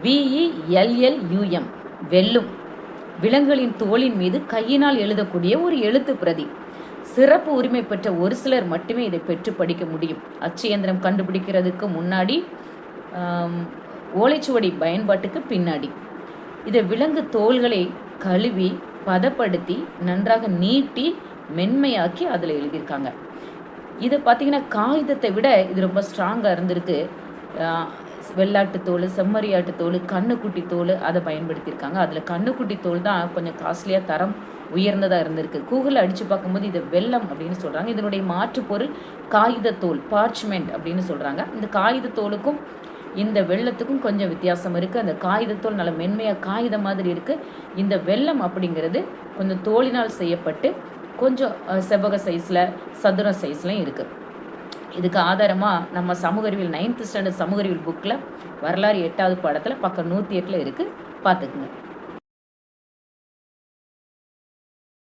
VELLUM வெல்லும். விலங்குகளின் தோலின் மீது கையினால் எழுதக்கூடிய ஒரு எழுத்து பிரதி. சிறப்பு உரிமை பெற்ற ஒரு சிலர் மட்டுமே இதை பெற்று படிக்க முடியும். அச்சு இயந்திரம் கண்டுபிடிக்கிறதுக்கு முன்னாடி, ஓலைச்சுவடி பயன்பாட்டுக்கு பின்னாடி. இதை விலங்கு தோள்களை கழுவி பதப்படுத்தி நன்றாக நீட்டி மென்மையாக்கி அதில் எழுதியிருக்காங்க. இதை பார்த்தீங்கன்னா காகிதத்தை விட இது ரொம்ப ஸ்ட்ராங்காக இருந்திருக்கு. வெள்ளாட்டு தோல், செம்மறியாட்டு தோல், கண்ணுக்குட்டி தோல் அதை பயன்படுத்தியிருக்காங்க. அதில் கண்ணுக்குட்டி தோல் தான் கொஞ்சம் காஸ்ட்லியாக தரம் உயர்ந்ததாக இருந்திருக்கு. கூகுளில் அடித்து பார்க்கும்போது இது வெல்லம் அப்படின்னு சொல்கிறாங்க. இதனுடைய மாற்று பொருள் காகிதத்தோல், பார்ச்மெண்ட் அப்படின்னு சொல்கிறாங்க. இந்த காகிதத்தோலுக்கும் இந்த வெள்ளத்துக்கும் கொஞ்சம் வித்தியாசம் இருக்குது. அந்த காகிதத்தோல் நல்ல மென்மையாக காகிதம் மாதிரி இருக்குது. இந்த வெல்லம் அப்படிங்கிறது கொஞ்சம் தோலினால் செய்யப்பட்டு கொஞ்சம் செவ்வக சைஸில் சதுர சைஸ்லையும் இருக்குது. இதுக்கு ஆதாரமாக நம்ம சமூக அறிவியல் 9th ஸ்டாண்டர்ட் சமூக அறிவியல் புக்கில் வரலாறு 8வது பாடத்தில் பக்கம் 108 இருக்குது. பார்த்துக்குங்க.